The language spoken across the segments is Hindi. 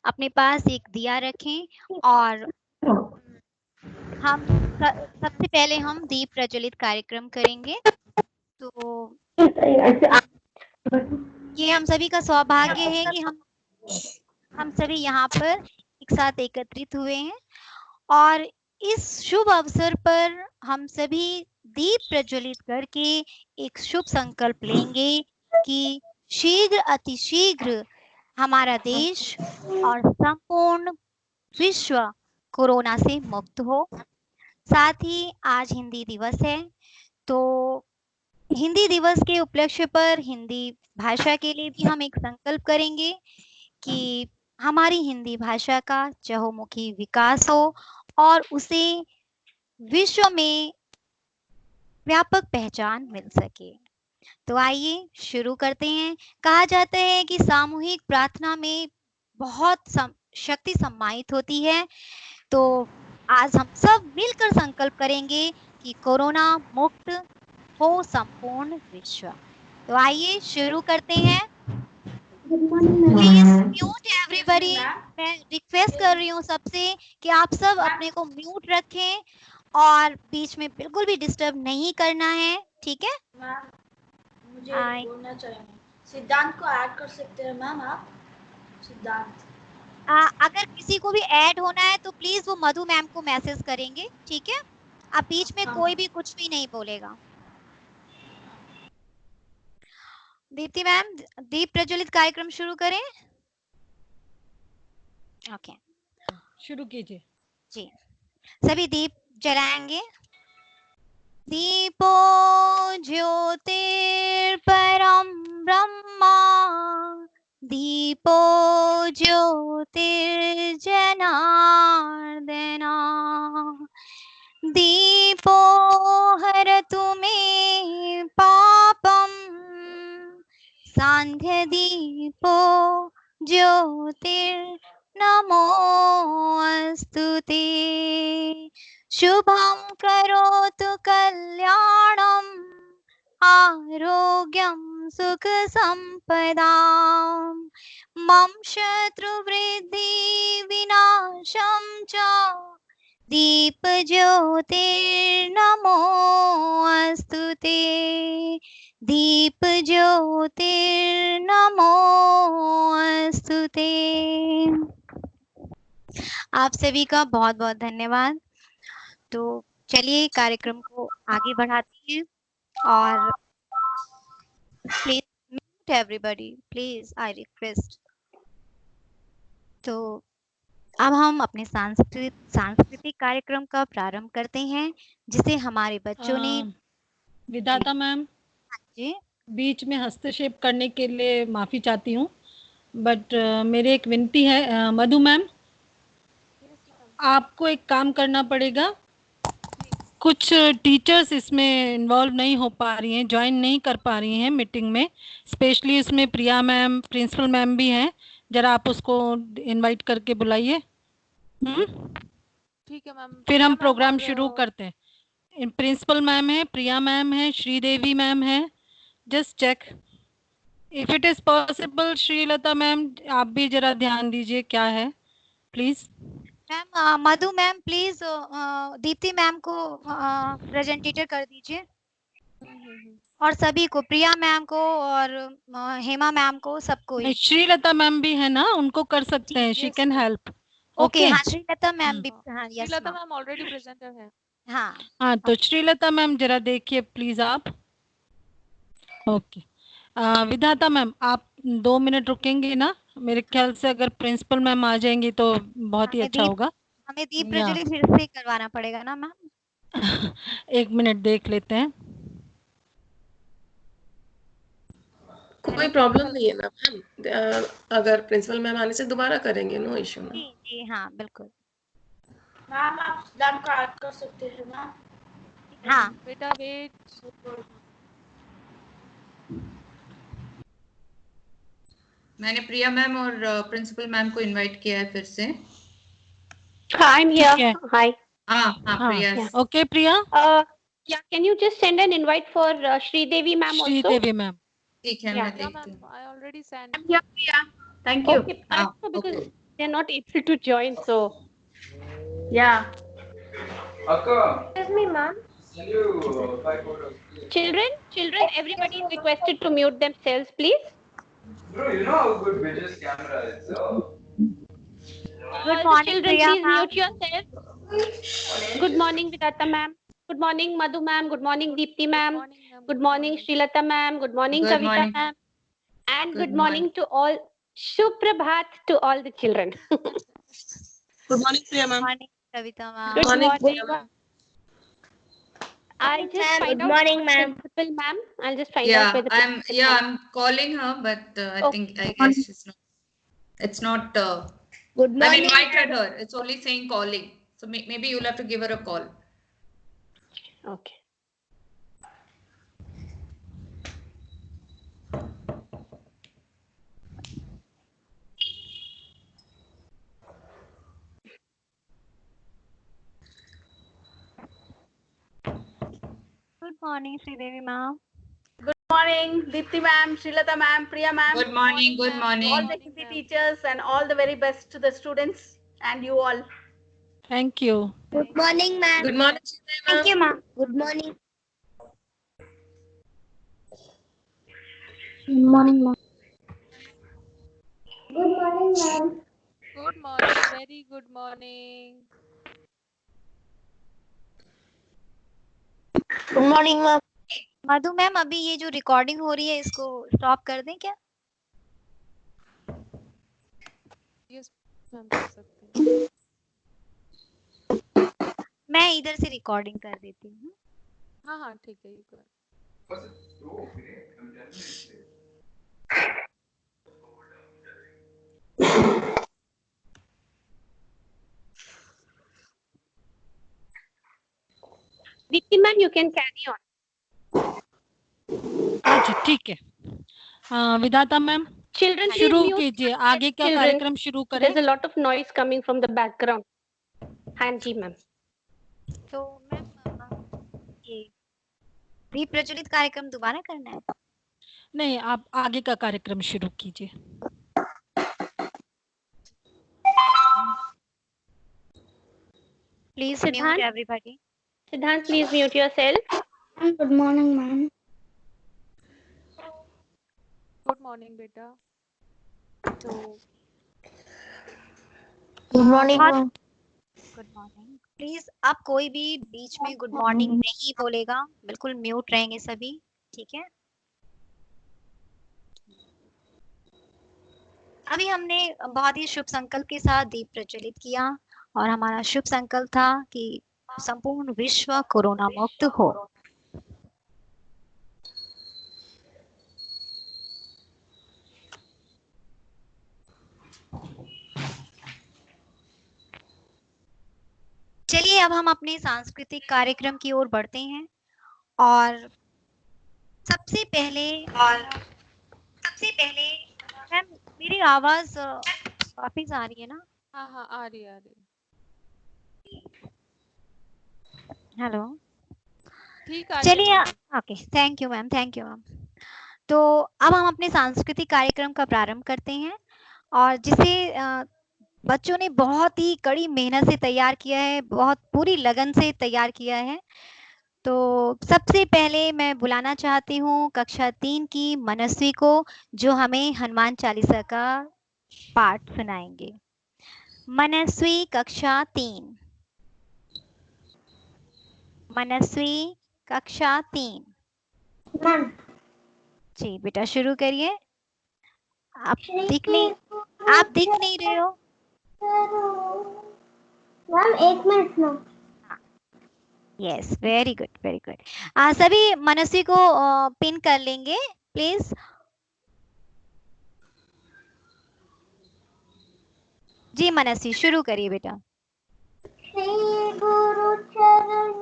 अपने पास एक दिया रखें और हम सबसे पहले हम दीप प्रज्वलित कार्यक्रम करेंगे। तो ये हम सभी का सौभाग्य है कि हम सभी यहाँ पर एक साथ एकत्रित हुए हैं और इस शुभ अवसर पर हम सभी दीप प्रज्वलित करके एक शुभ संकल्प लेंगे कि शीघ्र अतिशीघ्र हमारा देश और संपूर्ण विश्व कोरोना से मुक्त हो। साथ ही आज हिंदी दिवस है, तो हिंदी दिवस के उपलक्ष्य पर हिंदी भाषा के लिए भी हम एक संकल्प करेंगे कि हमारी हिंदी भाषा का चहुमुखी विकास हो और उसे विश्व में व्यापक पहचान मिल सके। तो आइए शुरू करते हैं। कहा जाता है कि सामूहिक प्रार्थना में बहुत शक्ति सम्मानित होती है, तो आज हम सब मिलकर संकल्प करेंगे कि कोरोना मुक्त हो संपूर्ण विश्व। तो आइए शुरू करते हैं। Please mute everybody. मैं रिक्वेस्ट कर रही हूँ सबसे कि आप सब अपने को म्यूट रखें और बीच में बिल्कुल भी डिस्टर्ब नहीं करना है, ठीक है? मुझे बोलना चाहिए, सिद्धांत को ऐड कर सकते हैं मैम आप? सिद्धांत अगर किसी को भी ऐड होना है तो प्लीज वो मधु मैम को मैसेज करेंगे, ठीक है? अब बीच में कोई भी कुछ भी नहीं बोलेगा। दीप्ति मैम, दीप प्रज्वलित कार्यक्रम शुरू करें? ओके, शुरू कीजिए जी। सभी दीप जलाएंगे। दीपो ज्योतिर्परम ब्रह्मा, दीपो ज्योतिर्जनार्दना, दीपो हरतु मे पापम, सांध्य दीपो ज्योतिर्नमोऽस्तुते, शुभं करोतु कल्याणम् आरोग्यं सुख संपदाम्, मम शत्रुवृद्धि विनाशं च दीप ज्योतिर्नमोऽस्तुते, दीप ज्योतिर्नमोऽस्तुते। आप सभी का बहुत बहुत धन्यवाद। तो चलिए कार्यक्रम को आगे बढ़ाते हैं और please mute everybody, please I request. तो अब हम अपने सांस्कृतिक कार्यक्रम का प्रारंभ करते हैं जिसे हमारे बच्चों ने। विधाता मैम जी, बीच में हस्तक्षेप करने के लिए माफी चाहती हूँ, बट मेरी एक विनती है मधु मैम, आपको एक काम करना पड़ेगा। कुछ टीचर्स इसमें इन्वॉल्व नहीं हो पा रही हैं, ज्वाइन नहीं कर पा रही हैं मीटिंग में, स्पेशली इसमें प्रिया मैम, प्रिंसिपल मैम भी हैं, जरा आप उसको इनवाइट करके बुलाइए। ठीक है मैम। फिर हम प्रोग्राम शुरू करते हैं। प्रिंसिपल मैम है, प्रिया मैम है, श्रीदेवी मैम है, just check if it is possible. Srilatha ma'am आप भी जरा ध्यान दीजिए क्या है please. Ma'am Madhu ma'am please Deepti ma'am को प्रेजेंटेटर कर दीजिए और सभी को, प्रिया मैम को और हेमा मैम को, सबको। श्रीलता मैम भी है ना, उनको कर सकते हैं, शी कैन हेल्प। ओके, हाँ श्रीलता मैम भी, हाँ yes Srilatha ma'am already presenter है। हाँ तो श्रीलता मैम जरा देखिए प्लीज आप। ओके विधाता मैम आप 2 मिनट रुकेंगे ना? मेरे ख्याल से अगर प्रिंसिपल मैम आ जाएंगी तो बहुत ही अच्छा होगा। हमें दीप प्रज्वलित फिर से करवाना पड़ेगा ना मैम? 1 मिनट देख लेते हैं। कोई प्रॉब्लम नहीं है ना मैम, अगर प्रिंसिपल मैम आने से दोबारा करेंगे, नो इश्यू मैम। जी हाँ बिल्कुल मैम, आप सिद्धांत को ऐड कर सकते हैं ना? हाँ बेटा वेट, मैंने प्रिया मैम और प्रिंसिपल मैम को इनवाइट किया है फिर से। I am here, hi. हाँ Priya. Okay Priya, yeah, can you just send an invite for Sridevi ma'am also? Sridevi ma'am ठीक है, मैं देखती हूँ। I already sent. I'm here, Priya. Thank you. Okay, because they're not able to join. So Yeah. Excuse me, ma'am. children, everybody is requested to mute themselves, please. Bro, you know how good Vijay's camera is, so. Good All the morning, children, Priya please ma'am. mute yourselves. Good morning, Vidata ma'am. Good morning, Madhu ma'am. Good morning, Deepti ma'am. morning, ma'am. Good morning, Srilata ma'am. Good morning, Good Kavita morning. ma'am. And Good good morning to all. Suprabhat to all the children. Good morning, Priya ma'am. Morning, Kavita ma'am. Good Morning, morning. Priya ma'am. I'll just Ma'am, find good out morning, the ma'am. principal ma'am. I'll just find out where the principal ma'am. I'm calling her, but I Okay. guess she's not. It's not. Good I've morning. invited her. It's only saying calling. So maybe you'll have to give her a call. Okay. Good morning, Sridevi ma'am. Good morning, Deepti ma'am, Srilata ma'am, Priya ma'am, Good morning. Good all morning. the Hindi teachers, and all the very best to the students and you all. Thank you. Good morning, ma'am. Good morning, Sridevi Thank ma'am. you, ma'am. Good morning. Good morning, ma'am. Good morning, ma'am. Good morning. Very good morning. Good morning, ma'am. Madhu ma'am अभी ये जो रिकॉर्डिंग हो रही है इसको स्टॉप कर दें क्या? Yes, ma'am, कर सकते हैं. मैं इधर से रिकॉर्डिंग कर देती हूँ. हाँ हाँ ठीक है, you go. Deepti ma'am, you can carry on. अच्छा ठीक है. विधाता मैम Children, please शुरू mute. कीजिए. आगे का Children, कार्यक्रम शुरू करें. There's a lot of noise coming from the background. हाँ जी मैम. तो मैम ये दीप प्रज्वलित कार्यक्रम दोबारा करना है? नहीं, आप आगे का कार्यक्रम शुरू कीजिए. Please Siddhant? mute everybody. Siddhant, please mute yourself. Good morning, ma'am. Good morning, बेटा. तो Good morning, ma'am. Good morning. Please अब कोई भी बीच में गुड मॉर्निंग नहीं बोलेगा. बिल्कुल म्यूट रहेंगे सभी. ठीक है. अभी हमने बहुत ही शुभ संकल्प के साथ दीप प्रज्वलित किया और हमारा शुभ संकल्प था कि संपूर्ण विश्व कोरोना मुक्त हो. चलिए अब हम अपने सांस्कृतिक कार्यक्रम की ओर बढ़ते हैं और सबसे पहले मैम मेरी आवाज वापिस आ रही है ना? हाँ हाँ आ रही है. हेलो. ठीक आ रही है. चलिए ma'am. Okay. Thank you ma'am. तो अब हम अपने सांस्कृतिक कार्यक्रम का प्रारंभ करते हैं और जिसे बच्चों ने बहुत ही कड़ी मेहनत से तैयार किया है, बहुत पूरी लगन से तैयार किया है. तो सबसे पहले मैं बुलाना चाहती हूँ कक्षा 3 की मनस्वी को, जो हमें हनुमान चालीसा का पाठ सुनाएंगे. मनस्वी कक्षा 3. मनस्वी कक्षा 3. Ma'am. जी बेटा शुरू करिए. आप दिख नहीं रहे हो. Ma'am, 1 minute now. Yes very good. सभी मनस्वी को पिन कर लेंगे प्लीज. जी मनस्वी शुरू करिए बेटा. श्री गुरु चरण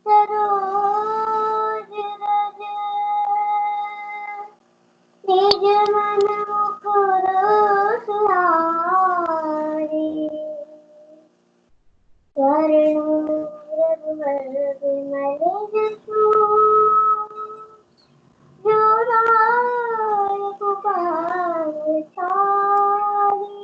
सरोज रज निज मन मुकुर सुधारि करुण रघुवर विमल जसु जो दायक पुकार छाड़ी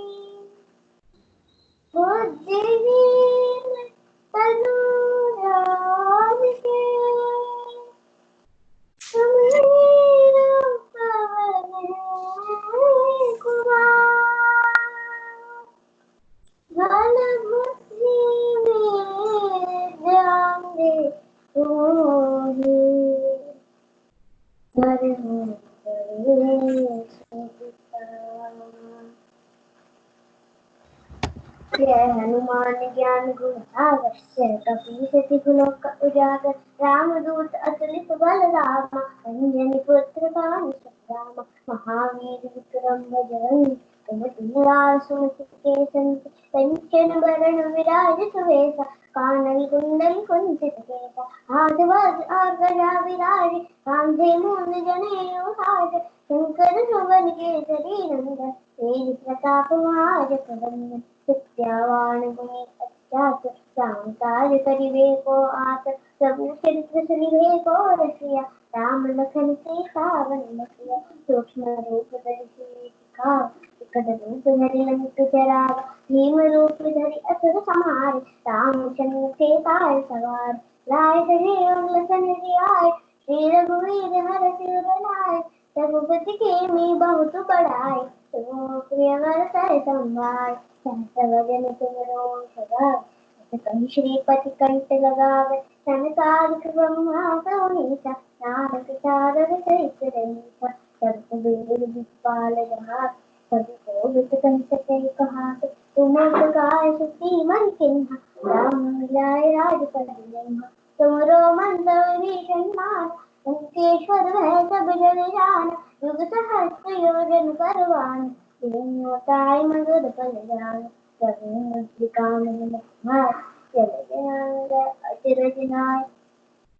जय हनुमान ज्ञान गुण सागर जय कपीस गुणों का उजागर रामदूत अतुलित बल रामा अंजनी पुत्र पवन सुत महावीर विक्रम बजरंगी कुमति निवार सुमति के संग कंचन बरन विराज सुवेसा कानन कुंडल कुंचित केसा हाथ वज्र और गदा विराज कांधे मूंज जनेऊ साज शंकर सुवन केसरी नंदन तेज प्रताप महाजगवंदन विद्यावान गुणी अत्यात राम काज करिबे को आत प्रभु चरित्र सुनिबे को रसिया राम लखन सीता वन बसिया सूक्ष्म रूप धरि सिखाव विकट रूप धरि लंक जराव भीम रूप धरि असुर संहार रामचंद्र के पार सवार लाए सजीवन लखन जियाए श्री रघुवीर हर सिर लाए रघुपति के मी बहुत बड़ाई तुम प्रिय वर संभाय सहस्र तुमरो सदा कहीं श्रीपति कंठ लगावे संसारिक ब्रह्मा करुणीसा नारद सारद सहित रहीसा सब कुबेर दिक्पाल जहाँ सभी को विद कंठ से कहा तुम्हें प्रकाश सुखी मन किन्हा राम मिलाए राज पर तुमरो मंत्र भीषण मान लंकेश्वर वह सब जग जान युग सहस्त्र योजन करवान ताई मगध पल जान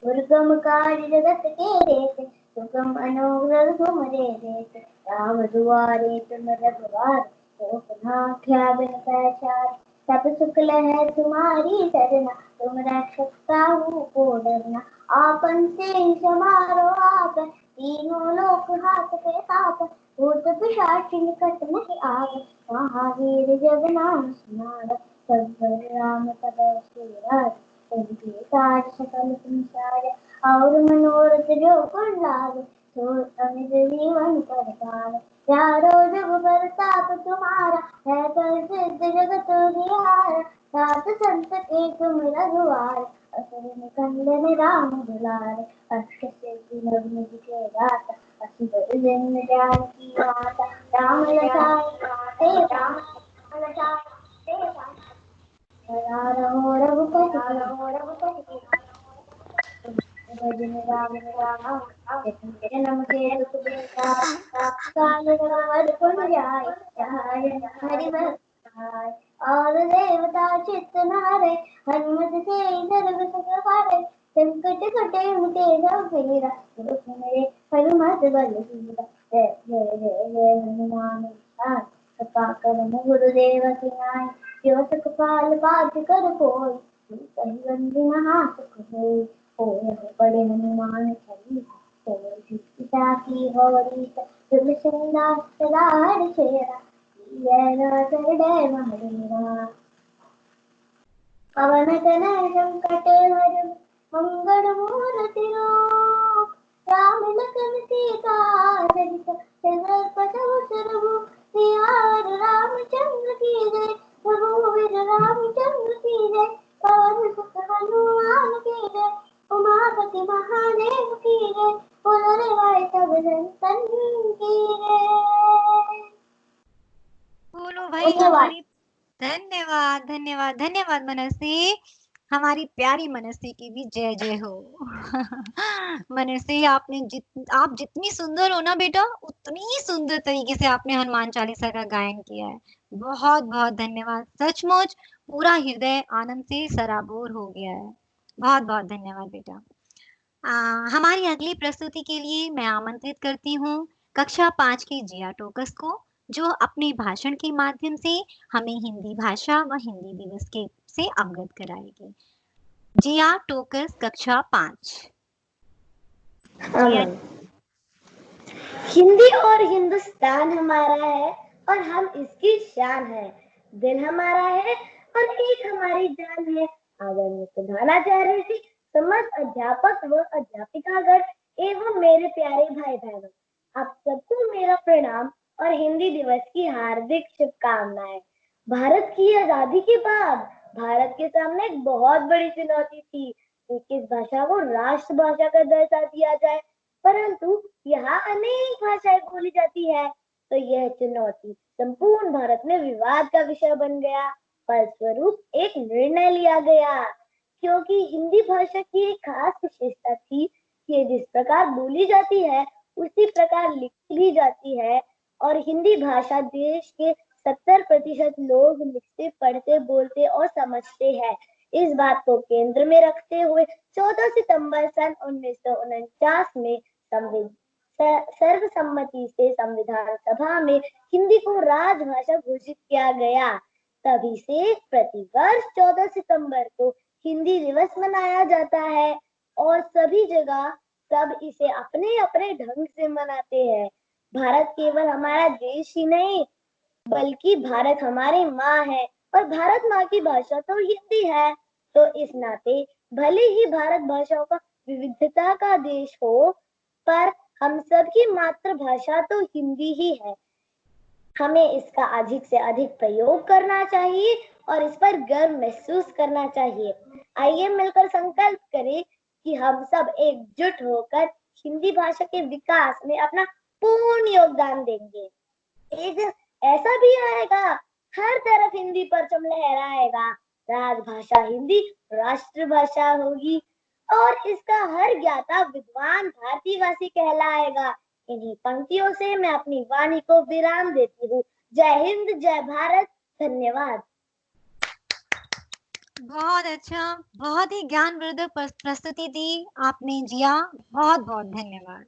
दुर्गम काज जगत के देत सुगम अनुग्रह तुमरे देत राम दुआरे तुम रघुवार तो पुनाख्या बिन पैचार सब सुख लहै तुम्हारी सरना तुम रक्षक काहू को डरना आपन से समारो आप तीनों लोक हाथ पे ताप भूत पिशाच निकट नहीं आवे महावीर जब नाम सुनावे सब पर राम पद श्रीराज उनके काज सकल संसार और मनोरथ जो कुल लागे सो अमित जीवन पर पावे चारों जुग प्रताप तुम्हारा है प्रसिद्ध जगत विहार सात संत के तुम रघुवार असुर निकंदन राम दुलारे अष्ट सिद्धि नवनिधि के दाता असुर जन्म जानकी माता राम लखाए राम लखाए रहो रघुपति भजन राम राम जन्म के दुख बिता काल रघुवर पुन जाय हरि भक्त और देवता चित्त नारे हनुमत से सर्व सुख पारे संकट कटे मिटे सब पीरा दुख मेरे हनुमत बल वीरा जय जय जय जय हनुमान गोसाई कृपा कर गुरुदेव की नाई जो सुख पाल बात कर कोई कही बंदी महा सुख होई बड़े हनुमान चालीसा सीता की गौरी तुलसीदास सदा हर चेरा पवन तनय संकट हर मंगल मूर्ति रूप राम लखन सीता सहित प्रभु सियावर रामचंद्र की जय रघुवीर रामचंद्र की जय पवन सुत हनुमान की जय उमापति महादेव की जय बोलो रे भाई सब संतन की जय बोलो भाई हमारी धन्यवाद धन्यवाद धन्यवाद मनसी हमारी प्यारी मनसी की भी जय जय हो मनसी आप जितनी सुंदर हो ना बेटा उतनी ही सुंदर तरीके से आपने हनुमान चालीसा का गायन किया है बहुत बहुत धन्यवाद सचमुच पूरा हृदय आनंद से सराबोर हो गया है बहुत बहुत धन्यवाद बेटा हमारी अगली प्रस्तुति के लिए मैं आमंत्रित करती हूँ कक्षा 5 के जिया टोकस को जो अपने भाषण के माध्यम से हमें हिंदी भाषा व हिंदी दिवस के से अवगत कराएगी जिया टोकस कक्षा 5 हिंदी और हिंदुस्तान हमारा है और हम इसकी शान है दिल हमारा है और एक हमारी जान है आदरणीय प्रधानाचार्य जी समस्त अध्यापक व अध्यापिकागण एवं मेरे प्यारे भाई बहनों आप सबको मेरा प्रणाम और हिंदी दिवस की हार्दिक शुभकामनाएं। भारत की आजादी के बाद भारत के सामने एक बहुत बड़ी चुनौती थी कि किस भाषा को राष्ट्रभाषा का दर्जा दिया जाए परंतु यहाँ अनेक भाषाएं बोली जाती है तो यह चुनौती संपूर्ण भारत में विवाद का विषय बन गया फलस्वरूप एक निर्णय लिया गया, क्योंकि हिंदी भाषा की एक खास विशेषता थी कि ये जिस प्रकार बोली जाती है उसी प्रकार लिखी भी जाती है, और हिंदी भाषा देश के 70% लोग लिखते, पढ़ते, बोलते और समझते हैं। इस बात को केंद्र में रखते हुए 14 सितंबर सन 1949 में सर्वसम्मति से संविधान सभा में हिंदी को राजभाषा घोषित किया गया। तभी से प्रतिवर्ष 14 सितंबर को हिंदी दिवस मनाया जाता है और सभी जगह सब इसे अपने अपने ढंग से मनाते हैं। भारत केवल हमारा देश ही नहीं, बल्कि भारत हमारी माँ है और भारत माँ की भाषा तो हिंदी है। तो इस नाते भले ही भारत भाषाओं का विविधता का देश हो, पर हम सबकी मातृभाषा तो हिंदी ही है। हमें इसका अधिक से अधिक प्रयोग करना चाहिए और इस पर गर्व महसूस करना चाहिए। आइए मिलकर संकल्प करें कि हम सब एकजुट होकर हिंदी भाषा के विकास में अपना पूर्ण योगदान देंगे। एक दिन ऐसा भी आएगा, हर तरफ हिंदी परचम लहराएगा, राजभाषा हिंदी राष्ट्रभाषा होगी और इसका हर ज्ञाता विद्वान भारतीयवासी कहलाएगा। इन्हीं पंक्तियों से मैं अपनी वाणी को विराम देती हूँ। जय हिंद, जय भारत, धन्यवाद। बहुत अच्छा, बहुत ही ज्ञानवर्धक प्रस्तुति दी आपने जिया, बहुत बहुत धन्यवाद।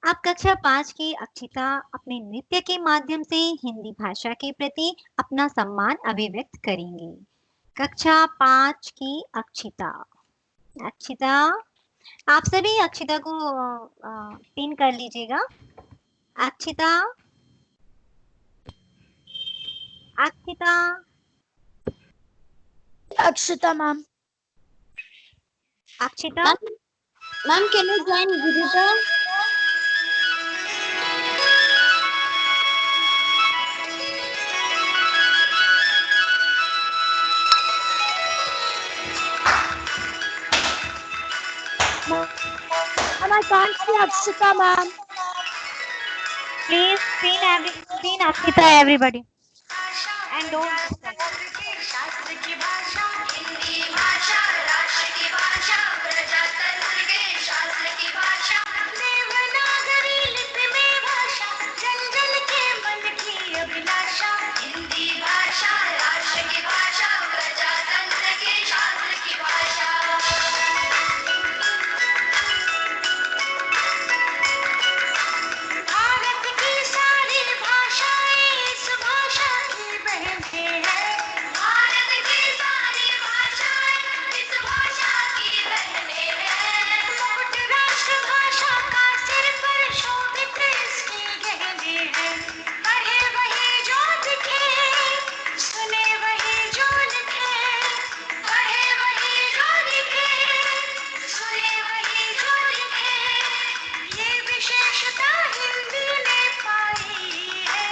अब कक्षा 5 की अक्षिता अपने नृत्य के माध्यम से हिंदी भाषा के प्रति अपना सम्मान अभिव्यक्त करेंगे। कक्षा 5 की अक्षिता, अक्षिता आप सभी अक्षिता को पिन कर लीजिएगा। Akshita, Akshita, Akshita ma'am. Akshita ma'am can you join Vidita? I can't see Akshita ma'am. Please pin Akshita everybody and don't distract. शास्त्र की भाषा हिंदी भाषा, राष्ट्र की भाषा, प्रजातंत्र के शास्त्र की भाषा, देवनागरी लिपि में भाषा, जन जन के मन की अभिलाषा। हिंदी भाषा राष्ट्र की भाषा, प्रजातंत्र के शास्त्र की भाषा। भारत की सारी भाषाएं इस भाषा की बहनें हैं। भारत की सारी भाषाएं इस भाषा की बहनें हैं। मुकुट राष्ट्र भाषा का सिर पर शोभित इसकी गहने हैं। पढ़े वही जो दिखे, सुने वही जो लिखे। पढ़े वही जो लिखे, सुने वही जो लिखे। ये विशेषता हिंदी ने पाई है।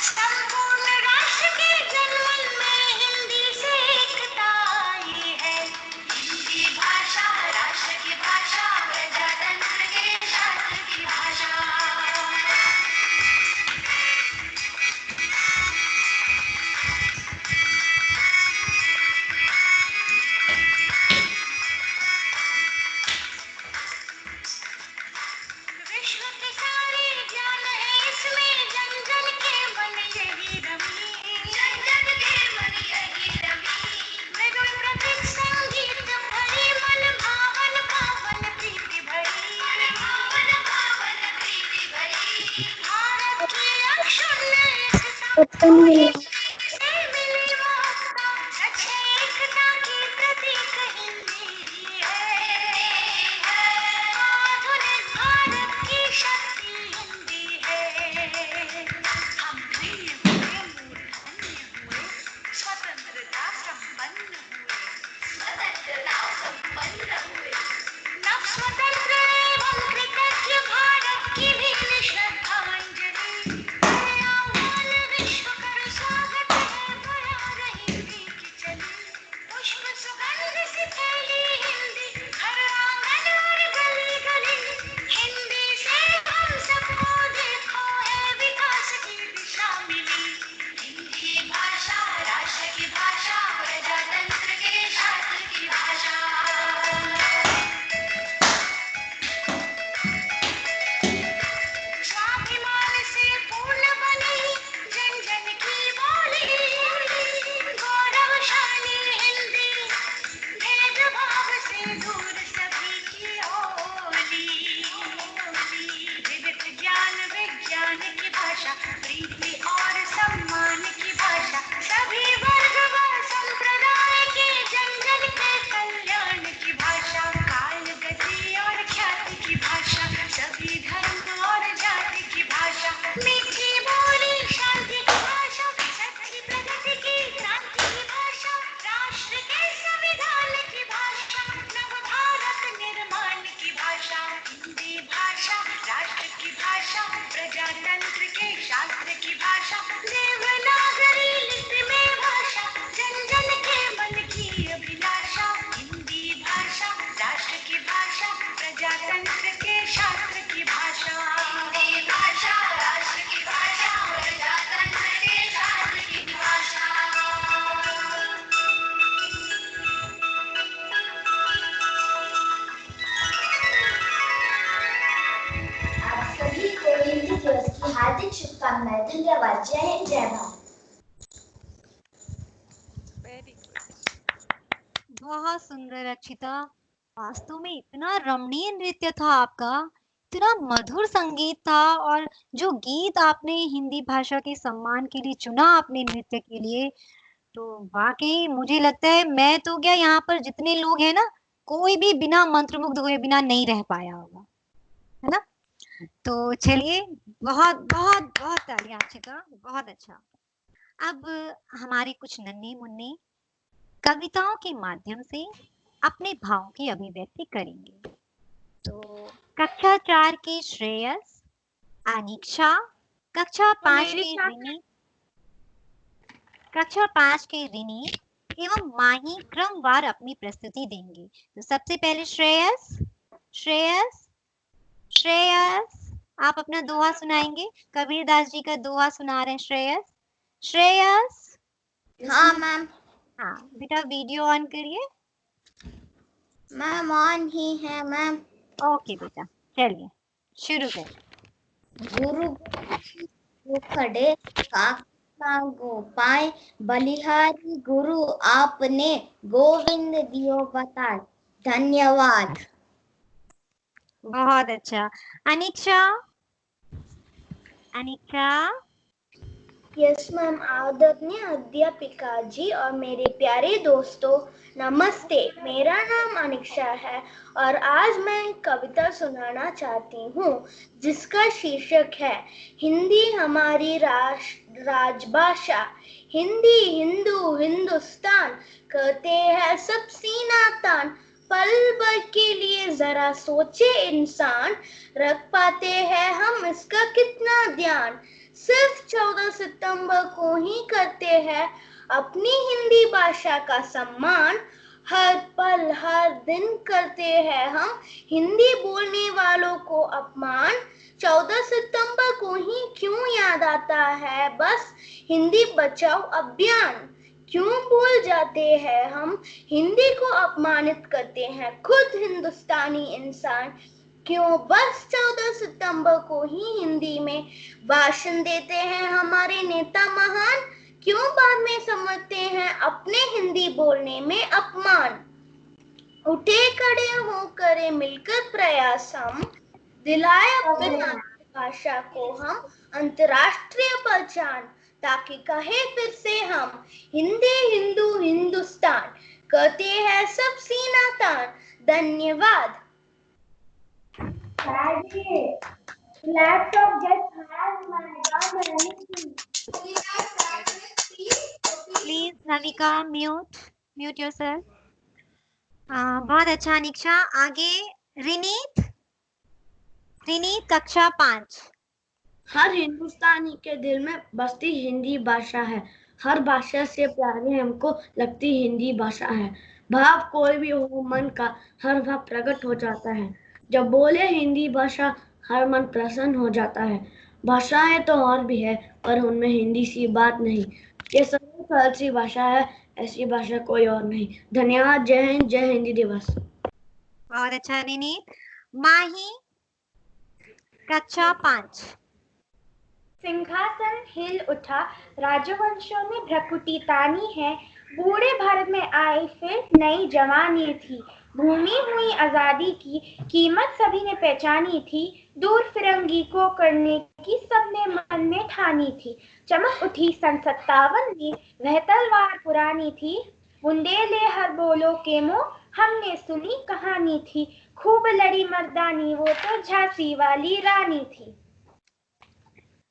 संपूर्ण राष्ट्र के जनमन में हिंदी से एकता आई है। हिंदी भाषा राष्ट्र की भाषा, प्रजातंत्र के शास्त्र की भाषा। विश्व के सारे ज्ञान है इसमें, जन जन के मन यही रमी। जन जन के मन यही रमी। मृदुल प्रतीक संगीत भरी, मन भावन भावन प्रीति भरी। मन भावन भावन प्रीति भरी। भारत की अक्षुण्ण एकता से मिली वार्ता, अच्छे एकता की प्रतीक हिंदी है। आधुनिक भारत की शक्ति हिंदी है। हम प्रिय हुए, मूर्धन्य हुए, स्वतंत्रता संपन्न हुए। स्वतंत्रता संपन्न हुए। नव स्वतंत्र एवं कृतज्ञ भारत की भी श्रद्धांजलि। आह्वान विश्व कर स्वागत। भाषा, देवनागरी लिपि में भाषा, जन जन के मन की अभिलाषा। हिंदी भाषा राष्ट्र की भाषा, प्रजातंत्र के शास्त्र की भाषा। हिंदी भाषा राष्ट्र की भाषा, प्रजातंत्र के शास्त्र की भाषा। आप सभी को हिंदी दिवस की हार्दिक शुभकामनाएं। धन्यवाद। जय हिंद, जय भारत। Very good. बहुत सुंदर अक्षिता, वास्तव में इतना रमणीय नृत्य था आपका, इतना मधुर संगीत था, और जो गीत आपने हिंदी भाषा के सम्मान के लिए चुना अपने नृत्य के लिए, तो वाकई मुझे लगता है मैं तो क्या, यहाँ पर जितने लोग हैं ना, कोई भी बिना मंत्रमुग्ध हुए बिना नहीं रह पाया होगा, है ना। तो चलिए, बहुत बहुत बहुत तालियां अक्षिता, बहुत अच्छा। अब हमारे कुछ नन्हे मुन्ने कविताओं के माध्यम से अपने भावों की अभिव्यक्ति करेंगे। तो कक्षा 4 के श्रेयस, अनीक्षा, कक्षा 5 के रिनी, कक्षा 5 के रिनी एवं माही क्रमवार अपनी प्रस्तुति देंगे। तो सबसे पहले श्रेयस, श्रेयस, श्रेयस, आप अपना दोहा सुनाएंगे। कबीरदास जी का दोहा सुना रहे हैं श्रेयस। श्रेयस। हाँ मैम। हाँ बेटा, वीडियो ऑन करिए। मैम ऑन ही है मैम। ओके बेटा, चलिए शुरू करें। गुरु को खड़े काका गोपाय, बलिहारी गुरु आपने गोविंद दियो बताए। धन्यवाद। बहुत अच्छा। अनीक्षा, अनीक्षा। Yes ma'am. आदरणीय अध्यापिका जी और मेरे प्यारे दोस्तों, नमस्ते। मेरा नाम अनीक्षा है और आज मैं एक कविता सुनाना चाहती हूँ जिसका शीर्षक है हिंदी हमारी राजभाषा। हिंदी हिंदू हिंदुस्तान कहते हैं सब सीना तान। पल भर के लिए जरा सोचे इंसान, रख पाते हैं हम इसका कितना ध्यान। सिर्फ 14 सितंबर को ही करते हैं अपनी हिंदी भाषा का सम्मान। हर पल हर दिन करते हैं हम हिंदी बोलने वालों को अपमान। 14 सितंबर को ही क्यों याद आता है बस हिंदी बचाओ अभियान। क्यों भूल जाते हैं हम हिंदी को अपमानित करते हैं खुद हिंदुस्तानी इंसान। क्यों बस 14 सितंबर को ही हिंदी में भाषण देते हैं हमारे नेता महान। क्यों बाद में समझते हैं अपने हिंदी बोलने में अपमान। उठे खड़े हो करे मिलकर प्रयास हम, दिलाए अपनी भाषा को हम अंतर्राष्ट्रीय पहचान। ताकि कहे फिर से हम हिंदी हिंदू हिंदुस्तान कहते हैं सब सीना तान। धन्यवाद। Laptop just has my dog and anything. Please Navika, mute yourself. बहुत अच्छा अनीक्षा। आगे रिनीत, रिनीत कक्षा 5। हर हिंदुस्तानी के दिल में बसती हिंदी भाषा है। हर भाषा से प्यारी हमको लगती हिंदी भाषा है। भाव कोई भी हो मन का, हर भाव प्रकट हो जाता है। जब बोले हिंदी भाषा हर मन प्रसन्न हो जाता है। भाषाएं तो और भी है पर उनमें हिंदी सी बात नहीं। ये सरल सी भाषा है, ऐसी भाषा कोई और नहीं। धन्यवाद। जय हिंद, जय हिंदी दिवस। बहुत अच्छा रिनीत। माही कक्षा 5। सिंहासन हिल उठा, राजवंशों में भ्रकुटी तानी है। बूढ़े भारत में आई फिर नई जवानी थी। भूमि हुई आजादी की कीमत सभी ने पहचानी थी। दूर फिरंगी को करने की सबने मन में ठानी थी। चमक उठी सन 57 में, वह तलवार पुरानी थी। बुंदेले हर बोलो के मुंह, हमने सुनी कहानी थी। खूब लड़ी मर्दानी, वो तो झांसी वाली रानी थी।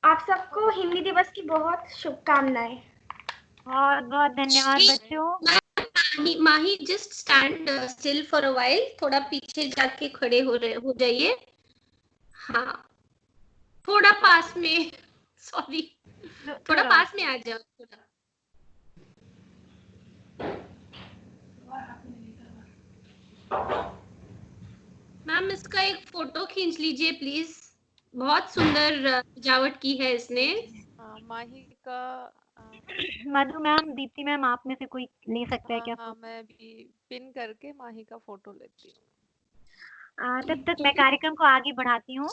आप सबको हिंदी दिवस की बहुत शुभकामनाएं। बहुत बहुत धन्यवाद बच्चों। Mahi just stand still for a while, थोड़ा पीछे जाके खड़े हो जाइए। हाँ, थोड़ा पास में, सॉरी। थोड़ा पास में आ जाओ थोड़ा। मैम इसका एक फोटो खींच लीजिए प्लीज, बहुत सुंदर सजावट की है इसने। माही का मधु मैम, दीप्ति मैम, आप में से कोई ले सकता है क्या? हाँ, मैं भी पिन करके माही का फोटो लेती हूँ। तब तक मैं कार्यक्रम को आगे बढ़ाती हूँ।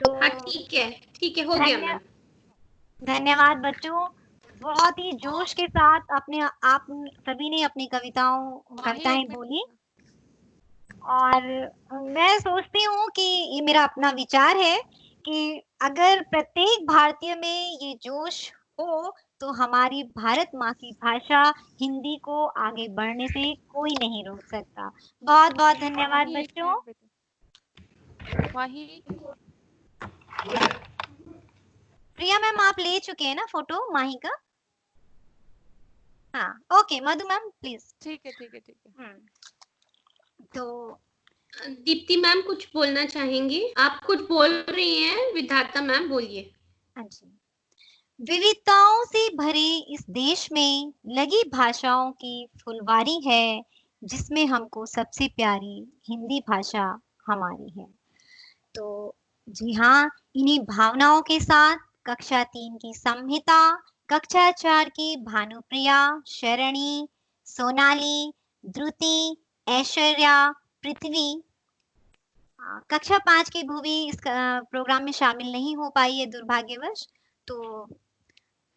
तो हाँ ठीक है, हो गया मैम। धन्यवाद बच्चों, बहुत ही जोश के साथ अपने आप सभी ने अपनी कविताएं बोली। और मैं सोचती हूँ कि ये मेरा अपना विचार है कि अगर प्रत्येक भारतीय में ये जोश हो तो हमारी भारत माँ की भाषा हिंदी को आगे बढ़ने से कोई नहीं रोक सकता। बहुत बहुत धन्यवाद बच्चों। माही, प्रिया मैम, आप ले चुके हैं ना फोटो माही का? हाँ, ओके मधु मैम प्लीज। ठीक है। तो दीप्ति मैम कुछ बोलना चाहेंगी? आप कुछ बोल रही हैं, विधाता मैम बोलिए। हाँ जी। विविधताओं से भरे इस देश में लगी भाषाओं की फुलवारी है, जिसमें हमको सबसे प्यारी हिंदी भाषा हमारी है। तो जी हाँ, इन्हीं भावनाओं के साथ कक्षा 3 की संहिता, कक्षा 4 की भानुप्रिया, शरणी, सोनाली, द्रुति, ऐश्वर्या, पृथ्वी, कक्षा 5 की भूवी इस प्रोग्राम में शामिल नहीं हो पाई है दुर्भाग्यवश। तो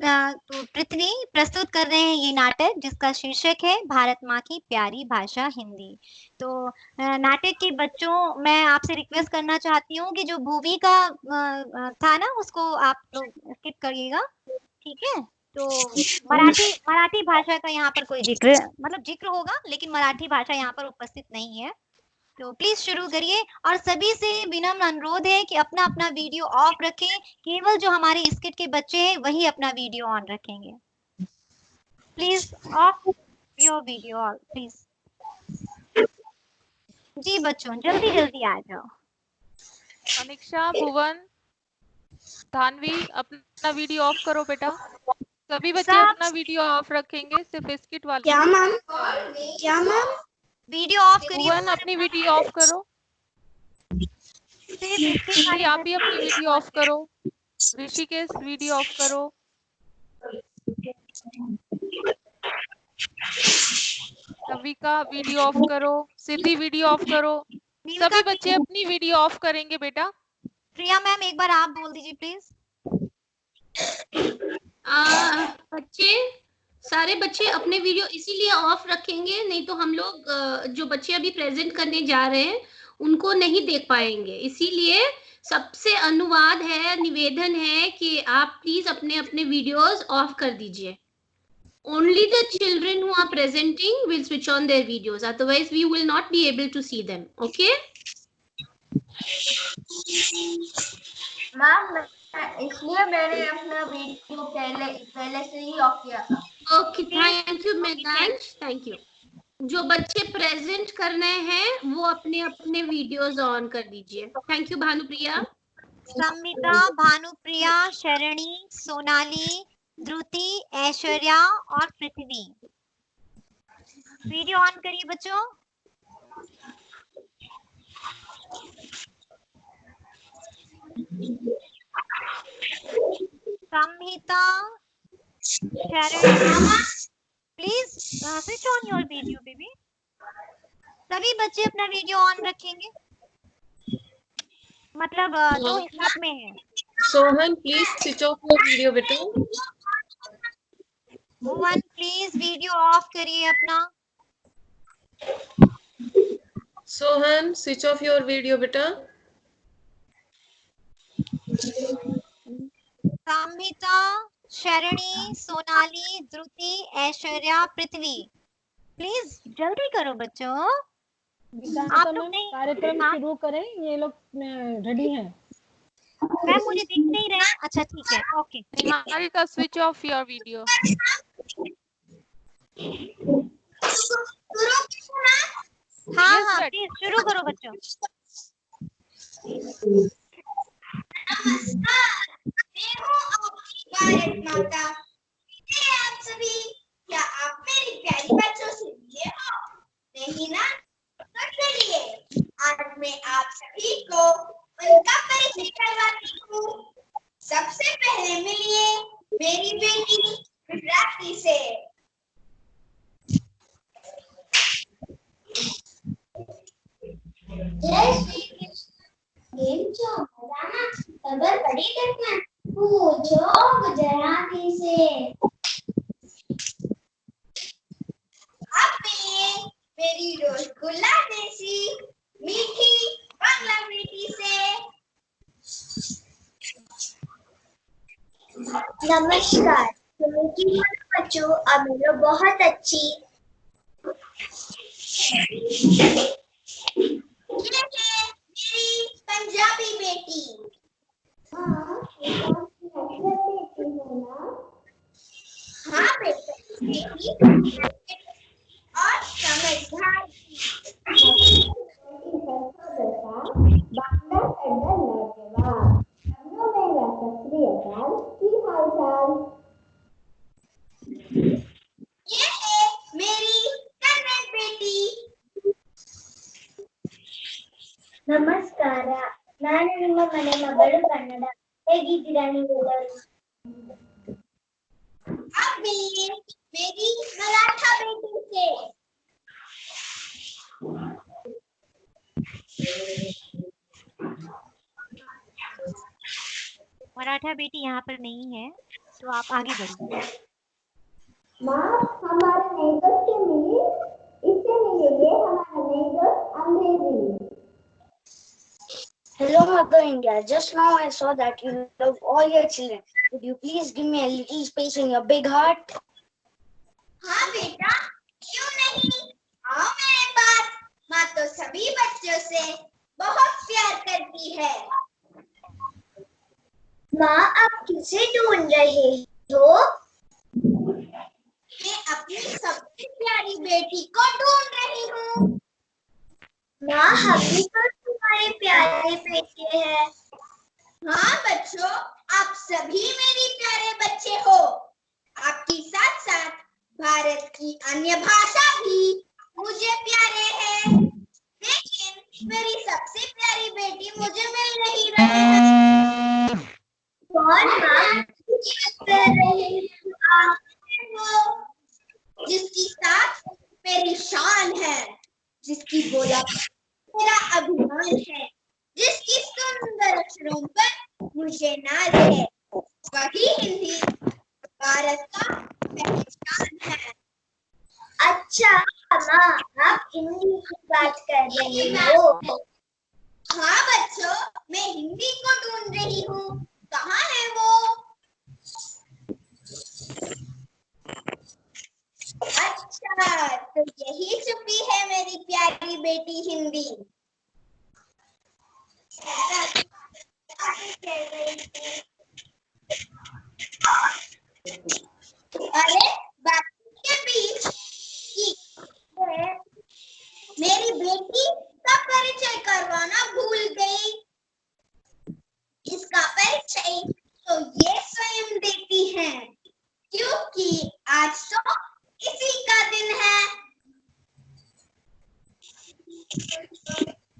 पृथ्वी प्रस्तुत कर रहे हैं ये नाटक, जिसका शीर्षक है भारत माँ की प्यारी भाषा हिंदी। तो नाटक के बच्चों, मैं आपसे रिक्वेस्ट करना चाहती हूँ कि जो भूवी का था ना, उसको आप लोग स्किप करिएगा, ठीक है? तो मराठी भाषा का यहाँ पर कोई जिक्र होगा, लेकिन मराठी भाषा यहाँ पर उपस्थित नहीं है। तो प्लीज शुरू करिए, और सभी से विनम्र अनुरोध है कि अपना अपना वीडियो ऑफ रखें। केवल जो हमारे स्किट के बच्चे हैं वही अपना वीडियो ऑन रखेंगे। Please off your video all please. जी बच्चों, जल्दी जल्दी आ जाओ। अनिक्षा, भुवन, धानवी, अपना वीडियो ऑफ करो बेटा। सभी बच्चे अपना वीडियो ऑफ रखेंगे, सिर्फ स्किट वाले। क्या मैम? वीडियो ऑफ करिए। भुवन, अपनी वीडियो ऑफ करो। आप भी अपनी वीडियो ऑफ करो। ऋषिकेश, वीडियो ऑफ करो। कविका, वीडियो ऑफ करो। सिद्धि, वीडियो ऑफ करो। सभी बच्चे अपनी वीडियो ऑफ करेंगे बेटा। प्रिया मैम, एक बार आप बोल दीजिए प्लीज। बच्चे, सारे बच्चे अपने वीडियो इसीलिए ऑफ रखेंगे, नहीं तो हम लोग जो बच्चे अभी प्रेजेंट करने जा रहे हैं उनको नहीं देख पाएंगे। इसीलिए सबसे अनुवाद है, निवेदन है कि आप प्लीज अपने अपने वीडियोस ऑफ कर दीजिए। Only the children who are presenting will switch on their videos, otherwise we will not be able to see them. Okay? Ma'am, इसलिए मैंने अपना वीडियो पहले से ही ऑफ किया था। Okay, thank you Meghansh, thank you. जो बच्चे प्रेजेंट करने हैं वो अपने अपने वीडियोस ऑन कर दीजिए। Thank you Bhanupriya. संमिता, भानुप्रिया, शरणी, सोनाली, द्रुति, ऐश्वर्या और पृथ्वी, वीडियो ऑन करिए बच्चों। Sanhita, Sharani, please switch on your video baby. सभी बच्चे अपना वीडियो ऑन रखेंगे, मतलब जो साथ में है। Sohan, please switch off your video बेटा। भुवन, प्लीज वीडियो ऑफ करिए अपना। Sohan, switch off your video बेटा। संहिता, शरणी, सोनाली, द्रुति, ऐश्वर्या, पृथ्वी, प्लीज जल्दी करो बच्चों। आप लोग नहीं, कार्यक्रम शुरू करें, ये लोग रेडी हैं। मैम मुझे दिख नहीं रहा है। अच्छा ठीक है, okay. Niharika, switch off your video. हाँ हाँ प्लीज शुरू करो बच्चों। मैं हूँ आपकी भारत माता। आप सभी, क्या आप मेरी प्यारी बच्चों से मिले हो? नहीं ना? तो चलिए आज मैं आप सभी को उनका परिचय करवाती हूँ। सबसे पहले मिलिए मेरी बेटी गुजराती से। जय श्री कृष्ण। केम छो? मजामा? खबर पड़ी घटना? पूछो गुजराती से। अब मिलिए मेरी रसगुल्ला जैसी मीठी बांग्ला बेटी से। नमस्कार। तुमकी बच्चों अब मिलो बहुत अच्छी। ये है मेरी पंजाबी बेटी। हाँ बेटा, बेटी और समझदार। ये है मेरी कन्नड़ बेटी। ನಮಸ್ಕಾರ. ನಾನು ನಿಮ್ಮ ಮನೆ ಮಗಳು ಕನ್ನಡ. ಹೇಗಿದ್ದೀರಾ ನೀವೆಲ್ಲರೂ? अब मिलिए मेरी मराठा बेटी से। मराठा बेटी यहाँ पर नहीं है, तो आप आगे बढ़िए। माँ हमारे नेबर से मिली, इससे मिलिए हमारा नेबर अंग्रेजी। Hello, Mother India. Just now I saw that you love all your children. Would you please give me a little space in your big heart? हाँ बेटा, क्यों नहीं? आओ मेरे पास। माँ तो सभी बच्चों से बहुत प्यार करती है। माँ आप किसे ढूंढ रहे हो? मैं अपनी सबसे प्यारी बेटी को ढूंढ रही हूँ। माँ हम भी तो तुम्हारे प्यारे बेटे हैं। हाँ बच्चों, आप सभी मेरी प्यारे बच्चे हो। आपके साथ साथ भारत की अन्य भाषा भी मुझे प्यारे हैं, लेकिन मेरी सबसे प्यारी बेटी मुझे मिल नहीं रही है। कौन माँ कर रही आप? वो जिसकी साथ मेरी शान है, जिसकी बोला मेरा अभिमान है, जिसकी सुंदर अक्षरों पर मुझे नाज है, वही हिंदी भारत का पहचान है। अच्छा माँ आप हिंदी की बात कर रही हो? हाँ बच्चों, मैं हिंदी को ढूंढ रही हूँ। कहाँ है वो? अच्छा, तो यही छुपी है मेरी प्यारी बेटी हिंदी। अरे बाकी के बीच मेरी बेटी का परिचय करवाना भूल गई। इसका परिचय तो ये स्वयं देती हैं, क्योंकि आज तो इसी का दिन है।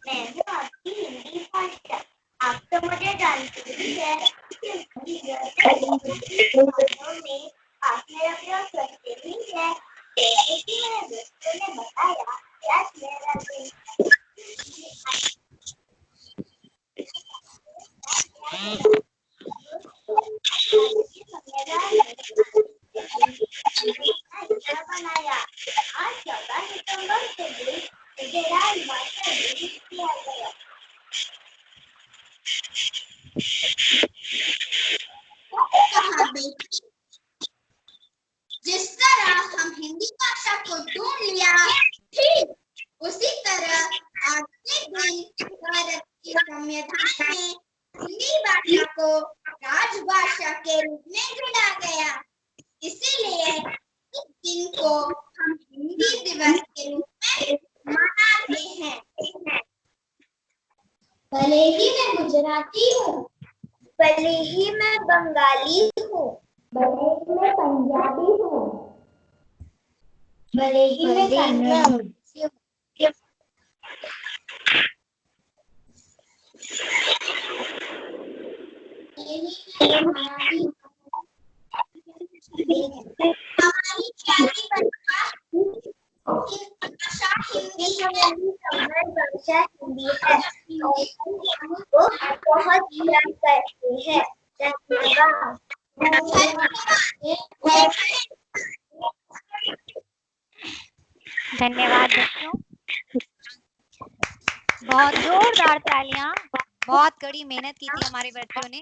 मैं हूँ आपकी हिंदी भाषा। आप तो मुझे जानते ही हैं कि में आप मेरा प्रयोग करते ही हैं। जैसे कि मेरे दोस्तों ने बताया आज मेरा दिन बनाया। आज 14 सितंबर के दिन मुझे राजभाषा दिवस किया गया। कहा बेटी, जिस तरह हम हिंदी भाषा को ढूंढ लिया, ठीक उसी तरह आज के दिन भारत के संविधान में हिंदी भाषा को राजभाषा के रूप में जोड़ा गया। इसीलिए इस दिन को हम हिंदी दिवस के रूप में मनाते हैं। भले ही मैं गुजराती हूँ, भले ही मैं बंगाली हूँ, भले ही मैं पंजाबी हूँ, भले ही मैं कन्नड़ हूँ, हमारी प्यारी भाषा हिंदी भाषा हिंदी है और हम हमको बहुत प्यार करते हैं। धन्यवाद। धन्यवाद बच्चों। बहुत जोरदार तालियां। बहुत कड़ी मेहनत की थी हमारे बच्चों ने।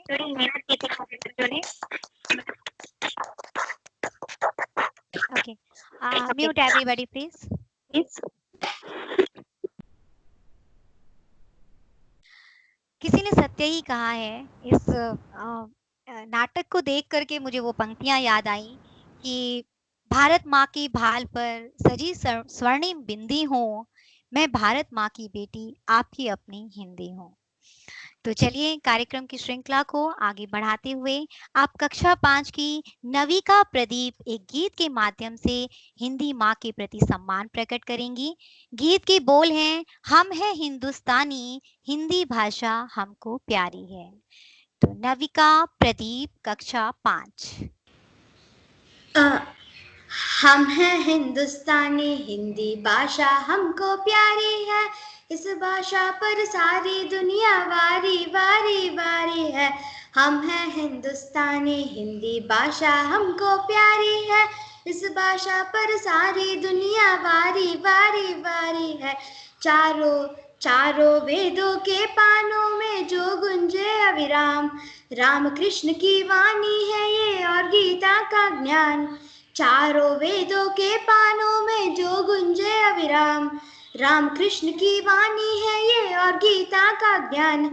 Okay, mute everybody please. किसी ने सत्य ही कहा है। इस नाटक को देख करके मुझे वो पंक्तियां याद आई कि भारत माँ की भाल पर सजी स्वर्णिम बिंदी हूँ, मैं भारत माँ की बेटी आपकी अपनी हिंदी हूँ। तो चलिए कार्यक्रम की श्रृंखला को आगे बढ़ाते हुए आप कक्षा 5 की नविका प्रदीप एक गीत के माध्यम से हिंदी माँ के प्रति सम्मान प्रकट करेंगी। गीत के बोल हैं, हम हैं हिंदुस्तानी, हिंदी भाषा हमको प्यारी है। तो नविका प्रदीप कक्षा 5। हम हैं हिंदुस्तानी, हिंदी भाषा हमको प्यारी है, इस भाषा पर सारी दुनिया वारी वारी वारी है। हम हैं हिंदुस्तानी, हिंदी भाषा हमको प्यारी है, इस भाषा पर सारी दुनिया वारी वारी वारी है। चारों वेदों के पानों में जो गुंजे अविराम, राम कृष्ण की वाणी है ये और गीता का ज्ञान। चारों वेदों के पानों में जो गुंजे अविराम, राम कृष्ण की वाणी है ये और गीता का ज्ञान।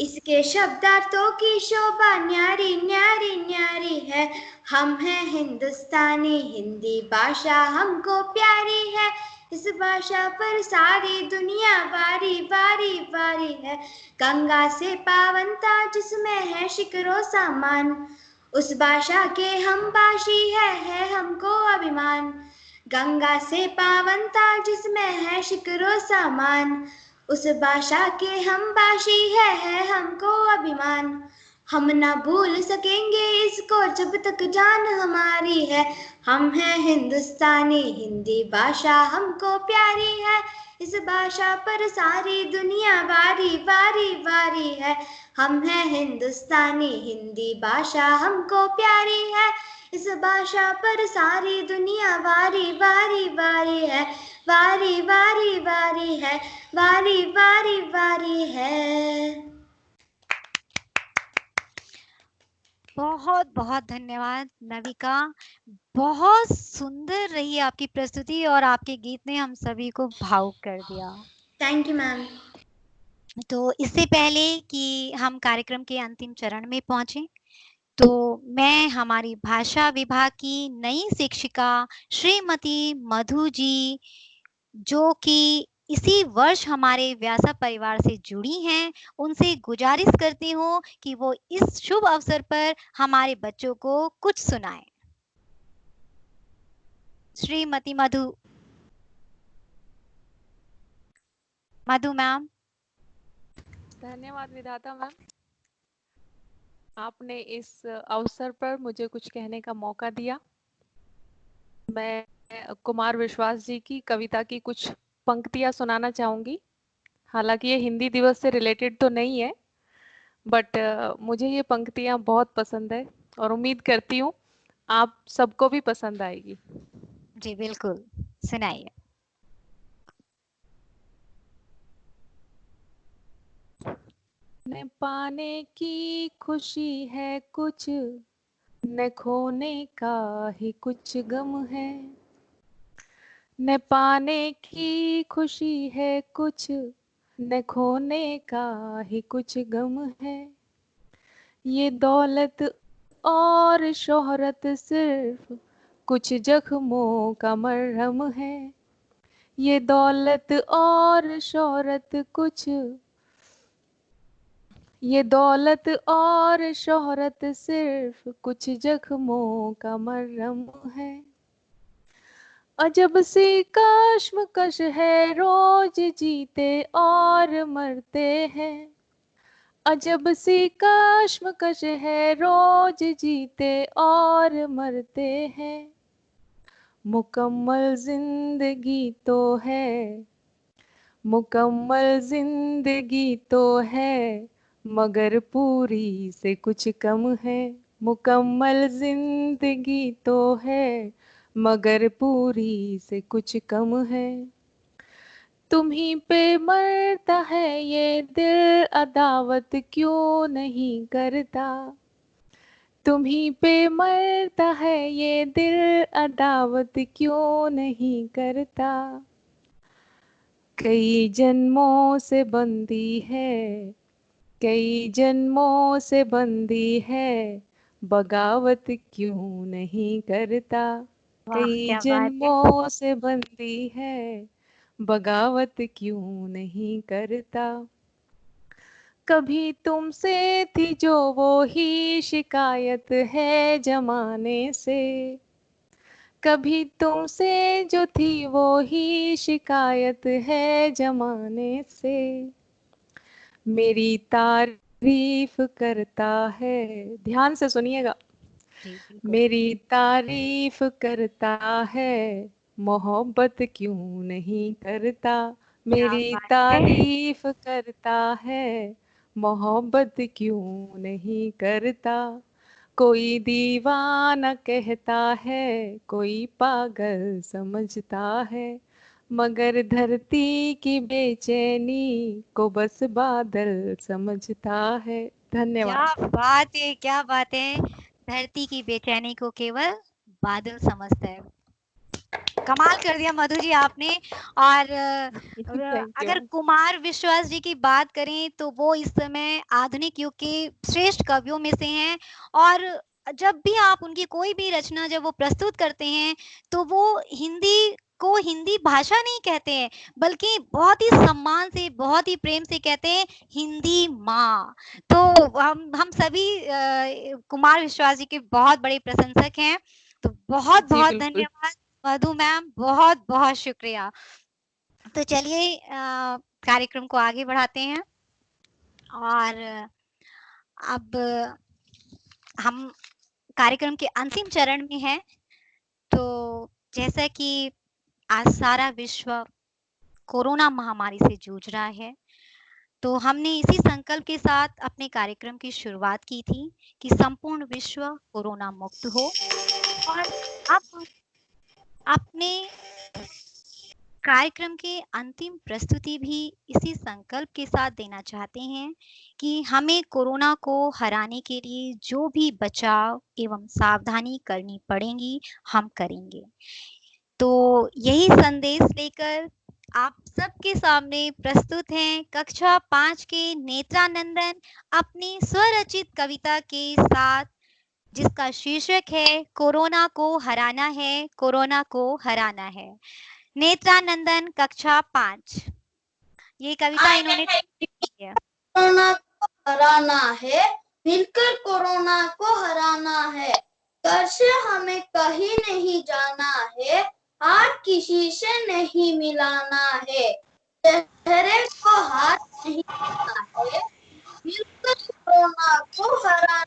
इसके शब्दार्थों की शोभा न्यारी न्यारी न्यारी है। हम हैं हिंदुस्तानी, हिंदी भाषा हमको प्यारी है, इस भाषा पर सारी दुनिया वारी वारी वारी है। गंगा से पावनता जिसमें है शिकरो सामान, उस भाषा के हम भाषी है हमको अभिमान। गंगा से पावनता जिसमें है शिकरो सामान, उस भाषा के हम भाषी है हमको अभिमान। हम ना भूल सकेंगे इसको जब तक जान हमारी है। हम हैं हिंदुस्तानी, हिंदी भाषा हमको प्यारी है, इस भाषा पर सारी दुनिया वारी वारी वारी है। हम हैं हिंदुस्तानी, हिंदी भाषा हमको प्यारी है, इस भाषा पर सारी दुनिया वारी वारी वारी है, वारी वारी वारी है, वारी वारी वारी है। बहुत बहुत धन्यवाद नविका। बहुत सुंदर रही आपकी प्रस्तुति और आपके गीत ने हम सभी को भावुक कर दिया। Thank you ma'am. तो इससे पहले कि हम कार्यक्रम के अंतिम चरण में पहुंचे, तो मैं हमारी भाषा विभाग की नई शिक्षिका श्रीमती मधु जी, जो कि इसी वर्ष हमारे व्यासा परिवार से जुड़ी हैं, उनसे गुजारिश करती हूँ कि वो इस शुभ अवसर पर हमारे बच्चों को कुछ सुनाएं। श्रीमती मधु मैम। धन्यवाद विधाता मैम, आपने इस अवसर पर मुझे कुछ कहने का मौका दिया। मैं कुमार विश्वास जी की कविता की कुछ पंक्तियां सुनाना चाहूंगी। हालांकि ये हिंदी दिवस से रिलेटेड तो नहीं है, बट मुझे ये पंक्तियां बहुत पसंद है और उम्मीद करती हूँ आप सबको भी पसंद आएगी। जी बिल्कुल, सुनाइए। न पाने की खुशी है कुछ, न खोने का ही कुछ गम है। न पाने की खुशी है कुछ, न खोने का ही कुछ गम है। ये दौलत और शोहरत सिर्फ कुछ जख्मों का मरहम है। ये दौलत और शोहरत ये दौलत और शोहरत सिर्फ कुछ जख्मों का मरहम है। अजब सी कश्मकश है, रोज जीते और मरते हैं। अजब सी कश्मकश है, रोज जीते और मरते हैं। मुकम्मल जिंदगी तो है, मुकम्मल जिंदगी तो है, मगर पूरी से कुछ कम है। मुकम्मल जिंदगी तो है, मगर पूरी से कुछ कम है। तुम्हीं पे मरता है ये दिल, अदावत क्यों नहीं करता। तुम्हीं पे मरता है ये दिल, अदावत क्यों नहीं करता। कई जन्मों से बंदी है, कई जन्मों से बंदी है, बगावत क्यों नहीं करता। वाह कई क्या बात है। जन्मों से बंदी है, बगावत क्यों नहीं करता। कभी तुमसे थी जो वो ही शिकायत है जमाने से। कभी तुमसे जो थी वो ही शिकायत है जमाने से। मेरी तारीफ करता है, ध्यान से सुनिएगा। जी बिल्कुल। मेरी तारीफ करता है, मोहब्बत क्यों नहीं करता। क्या मेरी बात है। तारीफ करता है, मोहब्बत क्यों नहीं करता। कोई दीवाना कहता है, कोई पागल समझता है, मगर धरती की बेचैनी को बस बादल समझता है। क्या धन्यवाद। बात है, क्या बात है। धरती की बेचैनी को केवल बादल समझता है। कमाल कर दिया मधु जी आपने। और थैंक अगर यू। कुमार विश्वास जी की बात करें तो वो इस समय आधुनिक युग के श्रेष्ठ कवियों में से हैं। और जब भी आप उनकी कोई भी रचना जब वो प्रस्तुत करते हैं तो वो हिंदी को हिंदी भाषा नहीं कहते हैं, बल्कि बहुत ही सम्मान से, बहुत ही प्रेम से कहते हैं हिंदी माँ। तो हम सभी कुमार विश्वास जी के बहुत बड़े प्रशंसक हैं। तो बहुत जी बहुत बिल्कुल। धन्यवाद मधु मैम, बहुत बहुत शुक्रिया। तो चलिए कार्यक्रम को आगे बढ़ाते हैं। और अब हम कार्यक्रम के अंतिम चरण में हैं। तो जैसा कि आज सारा विश्व कोरोना महामारी से जूझ रहा है, तो हमने इसी संकल्प के साथ अपने कार्यक्रम की शुरुआत की थी कि संपूर्ण विश्व कोरोना मुक्त हो। और अब हम अपने कार्यक्रम के अंतिम प्रस्तुति भी इसी संकल्प के साथ देना चाहते हैं कि हमें कोरोना को हराने के लिए जो भी बचाव एवं सावधानी करनी पड़ेंगी, हम करेंगे। तो यही संदेश लेकर आप सबके सामने प्रस्तुत हैं कक्षा 5 के नेत्रानंदन अपनी स्वरचित कविता के साथ, जिसका शीर्षक है कोरोना को हराना है, कोरोना को हराना है। नेत्रानंदन कक्षा 5। ये कविता इन्होंने लिखी है। कोरोना को हराना है, मिलकर कोरोना को हराना है। घर से हमें कहीं नहीं जाना है, हाथ किसी से नहीं मिलाना है। चेहरे को हाथ नहीं लगाना है, मिलकर कोरोना को हराना।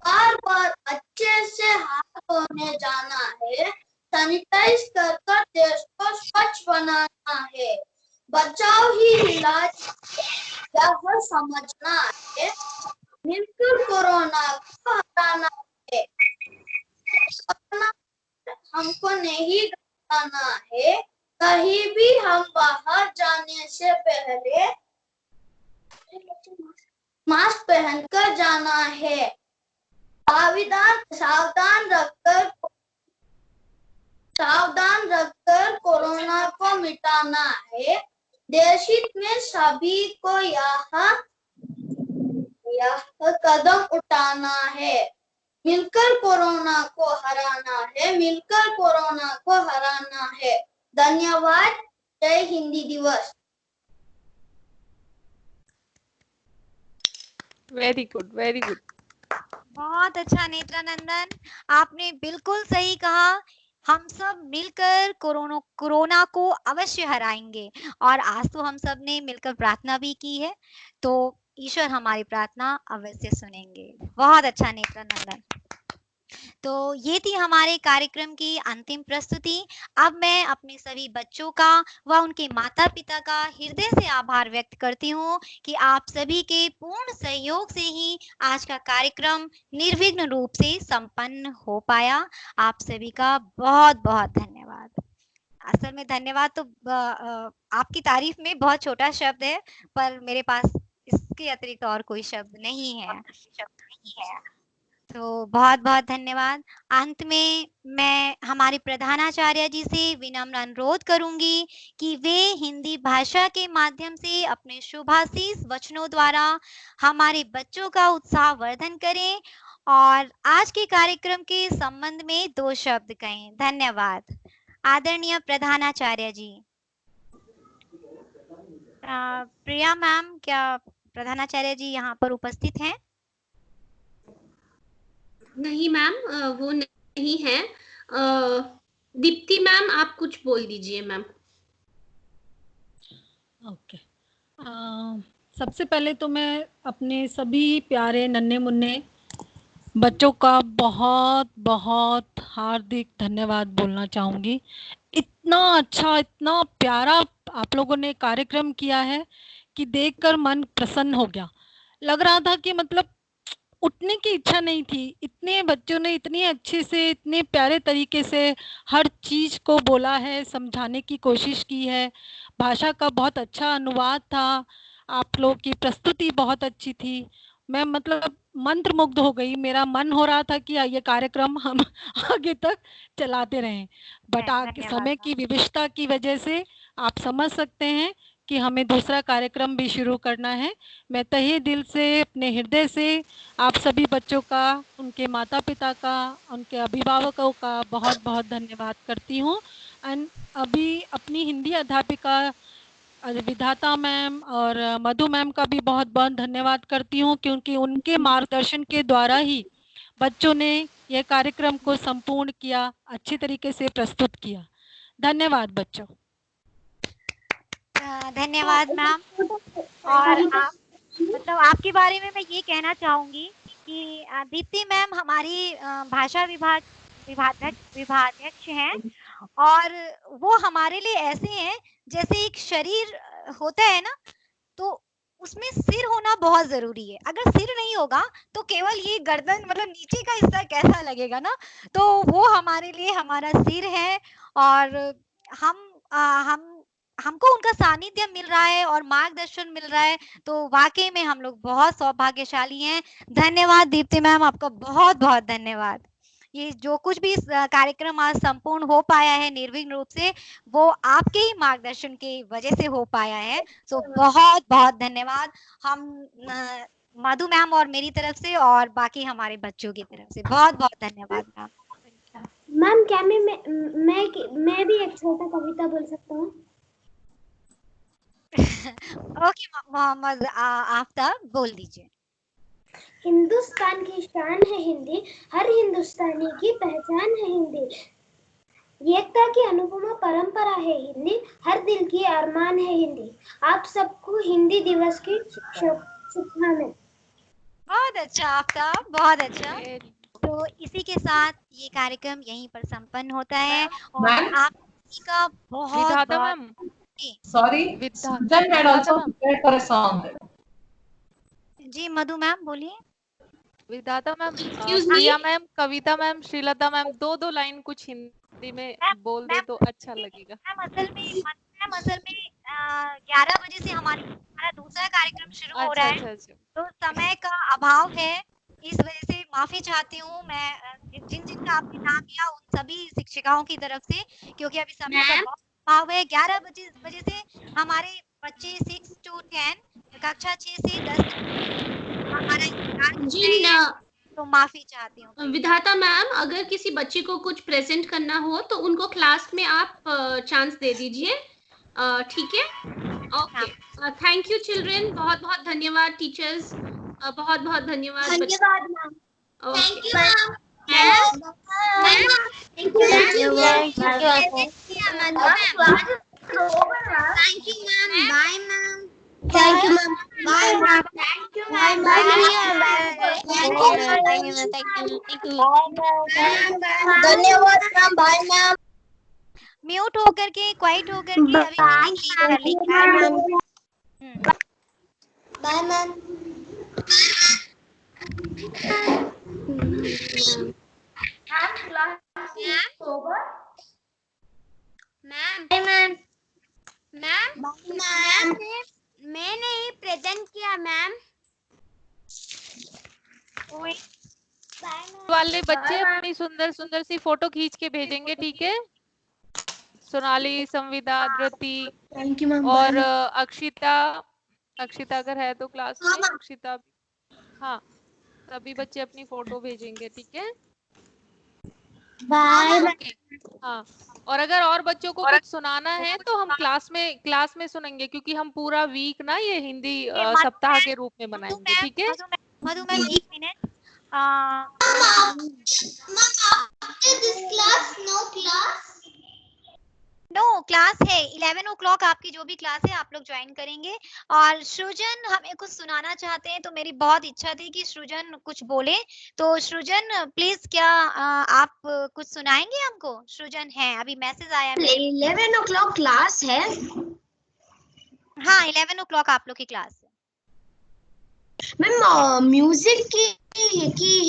बार बार अच्छे से हाथ धोने जाना है, सैनिटाइज कर कर देश को स्वच्छ बनाना है। बचाव ही इलाज यह समझना है, मिलकर कोरोना को हराना है। कोरोना हमको नहीं घबराना है, कहीं भी हम बाहर जाने से पहले मास्क पहनकर जाना है। सावधान रखकर कोरोना को मिटाना है। देश हित में सभी को यह कदम उठाना है। मिलकर कोरोना को हराना है, मिलकर कोरोना को हराना है। धन्यवाद। जय हिंदी दिवस। Very good, very good. बहुत अच्छा नेत्रानंदन, आपने बिल्कुल सही कहा। हम सब मिलकर कोरोना को अवश्य हराएंगे। और आज तो हम सब ने मिलकर प्रार्थना भी की है, तो ईश्वर हमारी प्रार्थना अवश्य सुनेंगे। बहुत अच्छा नेत्रानंदन। तो ये थी हमारे कार्यक्रम की अंतिम प्रस्तुति। अब मैं अपने सभी बच्चों का व उनके माता पिता का हृदय से आभार व्यक्त करती हूँ कि आप सभी के पूर्ण सहयोग से ही आज का कार्यक्रम निर्विघ्न रूप से संपन्न हो पाया। आप सभी का बहुत बहुत धन्यवाद। असल में धन्यवाद तो आपकी तारीफ में बहुत छोटा शब्द है, पर मेरे पास इसके अतिरिक्त और कोई शब्द नहीं है। तो बहुत बहुत धन्यवाद। अंत में मैं हमारे प्रधानाचार्य जी से विनम्र अनुरोध करूंगी कि वे हिंदी भाषा के माध्यम से अपने शुभाशीष वचनों द्वारा हमारे बच्चों का उत्साह वर्धन करें और आज के कार्यक्रम के संबंध में 2 शब्द कहें। धन्यवाद। आदरणीय प्रधानाचार्य जी। प्रिया मैम, क्या प्रधानाचार्य जी यहाँ पर उपस्थित हैं? नहीं मैम, वो नहीं है। दीप्ति मैम, आप कुछ बोल दीजिए मैम। ओके। सबसे पहले तो मैं अपने सभी प्यारे नन्हे मुन्ने बच्चों का बहुत बहुत हार्दिक धन्यवाद बोलना चाहूँगी। इतना अच्छा, इतना प्यारा आप लोगों ने कार्यक्रम किया है कि देखकर मन प्रसन्न हो गया। लग रहा था कि मतलब उठने की इच्छा नहीं थी। इतने बच्चों ने इतनी अच्छे से, इतने प्यारे तरीके से हर चीज़ को बोला है, समझाने की कोशिश की है। भाषा का बहुत अच्छा अनुवाद था। आप लोग की प्रस्तुति बहुत अच्छी थी। मैं मतलब मंत्रमुग्ध हो गई। मेरा मन हो रहा था कि ये कार्यक्रम हम आगे तक चलाते रहें, बट समय की विविधता की वजह से आप समझ सकते हैं कि हमें दूसरा कार्यक्रम भी शुरू करना है। मैं तहे दिल से, अपने हृदय से आप सभी बच्चों का, उनके माता पिता का, उनके अभिभावकों का बहुत बहुत धन्यवाद करती हूँ। एंड अभी अपनी हिंदी अध्यापिका विधाता मैम और मधु मैम का भी बहुत बहुत धन्यवाद करती हूँ, क्योंकि उनके मार्गदर्शन के द्वारा ही बच्चों ने यह कार्यक्रम को संपूर्ण किया, अच्छी तरीके से प्रस्तुत किया। धन्यवाद बच्चों। धन्यवाद मैम। और आप मतलब आपके बारे में मैं ये कहना चाहूंगी कि दीप्ति मैम हमारी भाषा विभागाध्यक्ष हैं और वो हमारे लिए ऐसे हैं जैसे एक शरीर होता है ना, तो उसमें सिर होना बहुत जरूरी है। अगर सिर नहीं होगा तो केवल ये गर्दन मतलब नीचे का हिस्सा कैसा लगेगा ना, तो वो हमारे लिए हमारा सिर है। और हमको उनका सानिध्य मिल रहा है और मार्गदर्शन मिल रहा है, तो वाकई में हम लोग बहुत सौभाग्यशाली हैं। धन्यवाद दीप्ति मैम, आपका बहुत बहुत धन्यवाद। ये जो कुछ भी कार्यक्रम आज संपूर्ण हो पाया है निर्विघ्न रूप से, वो आपके ही मार्गदर्शन की वजह से हो पाया है। सो बहुत बहुत धन्यवाद हम मधु मैम और मेरी तरफ से और बाकी हमारे बच्चों की तरफ से बहुत बहुत धन्यवाद मैम। मैम क्या मैं भी एक छोटा कविता बोल सकता हूँ? ओके मोहम्मद आफ्ताब, बोल दीजिए। हिंदुस्तान की शान है हिंदी, हर हिंदुस्तानी की पहचान है हिंदी। एकता की अनुपमा परंपरा है हिंदी, हर दिल की अरमान है हिंदी। आप सबको हिंदी दिवस की शुभकामनाएं। बहुत अच्छा आफ्ताब, बहुत अच्छा। तो इसी के साथ ये कार्यक्रम यहीं पर संपन्न होता है और आप सभी का बहुत बहुत Sorry, Sujan had also prepared for a song. जी मधु मैम बोलिए। Vidhata ma'am, Priya ma'am, Kavita ma'am, Srilatha ma'am, 2 line कुछ हिंदी में बोल दे तो अच्छा लगेगा। असल में 11 बजे से हमारा दूसरा कार्यक्रम शुरू हो रहा है। तो समय का अभाव है, इस वजह से माफी चाहती हूँ मैं जिनका आपने नाम लिया उन सभी शिक्षिकाओं की तरफ से, क्योंकि अभी समय का बहुत अभाव है। 11 बजे से हमारे बच्चे 6 to 10 कक्षा 6 से 10 हमारा तो माफी चाहती हूँ। विधाता मैम, अगर किसी बच्चे को कुछ प्रेजेंट करना हो तो उनको क्लास में आप चांस दे दीजिए, ठीक है? ओके, थैंक यू चिल्ड्रन, बहुत बहुत धन्यवाद टीचर्स। बहुत बहुत धन्यवाद धन्यवाद ma'am. Thank you ma'am. Thank you ma'am. Bye ma'am. Thank you ma'am. Bye ma'am. Thank you ma'am. धन्यवाद मैम। Bye ma'am. म्यूट होकर के, क्वाइट होकर के अभी मीटिंग कर लीजिए। Bye ma'am. Bye ma'am. Ma'am मैंने ही प्रेजेंट किया मैम। वाले बच्चे अपनी सुंदर सुंदर सी फोटो खींच के भेजेंगे, ठीक है? सोनाली, संविदा, धृति थैंक यू मैम। और अक्षिता। अक्षिता अगर है तो क्लास में, अक्षिता। हाँ, सभी बच्चे अपनी फोटो भेजेंगे, ठीक है? बाय। ओके। हाँ, और अगर और बच्चों को कुछ सुनाना है तो हम क्लास में सुनेंगे, क्योंकि हम पूरा वीक ना ये हिंदी सप्ताह के रूप में मनाएंगे, ठीक है? मधु मैम 1 मिनट। This class no class. No class है 11 o'clock। आपकी जो भी क्लास है आप लोग ज्वाइन करेंगे। और सृजन हमें कुछ सुनाना चाहते हैं, तो मेरी बहुत इच्छा थी कि सृजन कुछ बोले। तो सृजन प्लीज, क्या आप कुछ सुनाएंगे हमको? सृजन है, अभी मैसेज आया मेरे। 11 o'clock क्लास है। हाँ 11 o'clock आप लोग की क्लास है। मैम म्यूजिक की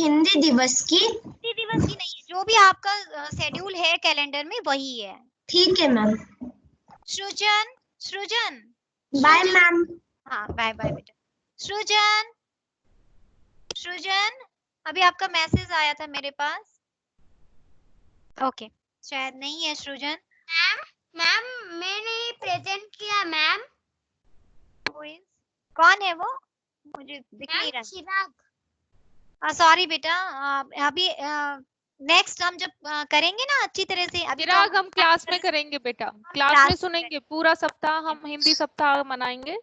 हिंदी दिवस की नहीं है, जो भी आपका शेड्यूल है कैलेंडर में वही है। ठीक है मैम। सृजन बाय मैम। हाँ बाय बाय बेटा। सृजन अभी आपका मैसेज आया था मेरे पास। ओके, शायद नहीं है सृजन। मैम मैंने प्रेजेंट किया मैम। कौन है वो? मुझे दिख नहीं रहा। चिराग। सॉरी बेटा, अभी नेक्स्ट हम जब करेंगे ना अच्छी तरह से। अभी तो चिराग हम क्लास में करेंगे बेटा, क्लास में सुनेंगे। पूरा सप्ताह हम हिंदी सप्ताह मनाएंगे।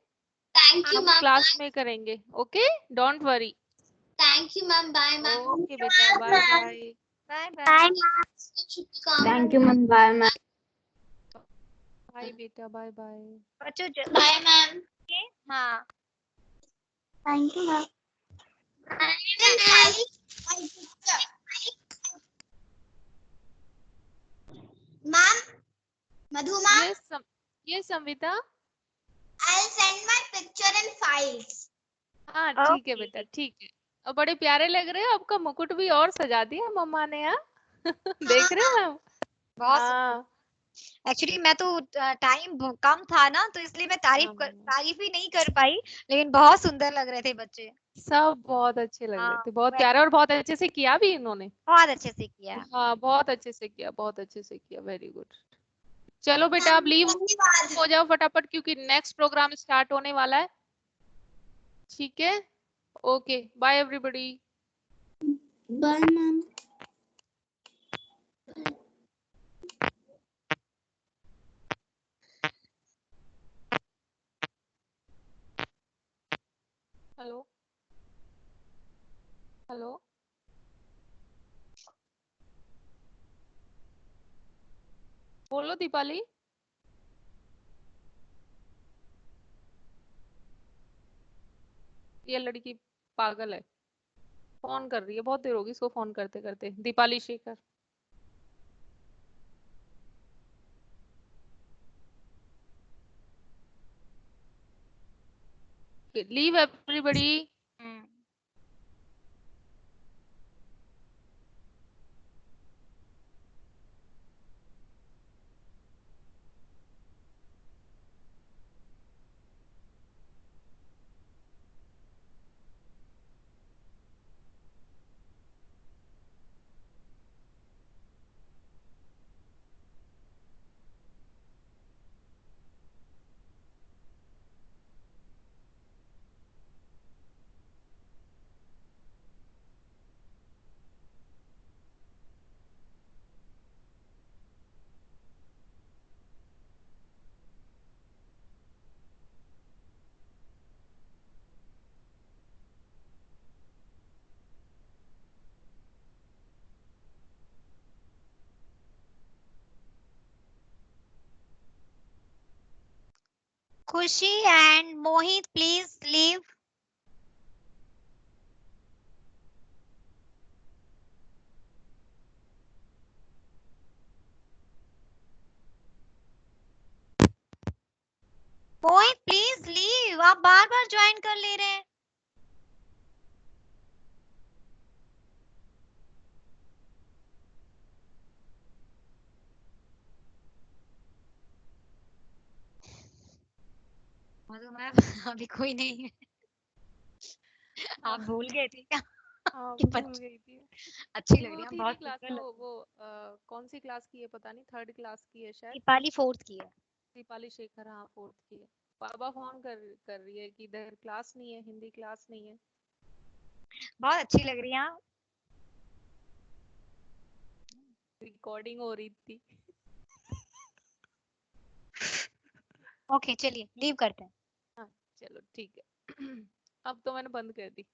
Thank you ma'am. क्लास में करेंगे, okay? Don't worry. Thank you ma'am. Bye ma'am. Okay बेटा, bye bye. Bye bye. Thank you ma'am. Bye ma'am. Bye बेटा, बाय बाय। Bye ma'am. हाँ thank you ma'am. Ma'am Madhu ma'am. ये Samvida. I'll send my picture and files. हाँ ठीक है बेटा, ठीक है। और बड़े प्यारे लग रहे हो, आपका मुकुट भी और सजा दिया मम्मा ने। यहाँ देख रहे हो मैम? बहुत। एक्चुअली मैं तो टाइम कम था ना, तो इसलिए मैं तारीफ ही नहीं कर पाई, लेकिन बहुत सुंदर लग रहे थे बच्चे। सब बहुत अच्छे लग रहे थे, बहुत प्यारे, और बहुत अच्छे से किया भी इन्होंने। बहुत अच्छे से किया। हाँ बहुत अच्छे से किया, बहुत अच्छे से किया। Very good. चलो बेटा अब लीव हो जाओ फटाफट, क्योंकि नेक्स्ट प्रोग्राम स्टार्ट होने वाला है। ठीक है, okay, bye everybody. Bye ma'am. Hello hello, बोलो दीपाली। ये लड़की पागल है, फोन कर रही है, बहुत देर होगी इसको फोन करते करते। Deepali Shekhar. Leave everybody. Khushi and Mohit please leave. Mohit please leave. आप बार बार ज्वाइन कर ले रहे हैं. मधु मैम अभी कोई नहीं है. आप भूल गए थे क्या? हाँ कि भूल बच्चे गई थी। अच्छी लग वो रही है, थी बहुत क्लास सुंदर लग रही वो कौन सी क्लास की है पता नहीं, 3rd क्लास की है है. शायद. दीपाली 4th की है. दीपाली शेखर, हाँ 4th की है. बाबा फोन कर रही है कि इधर क्लास नहीं है, हिंदी क्लास नहीं है. बहुत अच्छी लग रही है आप. रिकॉर्डिंग हो रही थी. ओके चलिए लीव करते हैं. हाँ चलो ठीक है. अब तो मैंने बंद कर दी.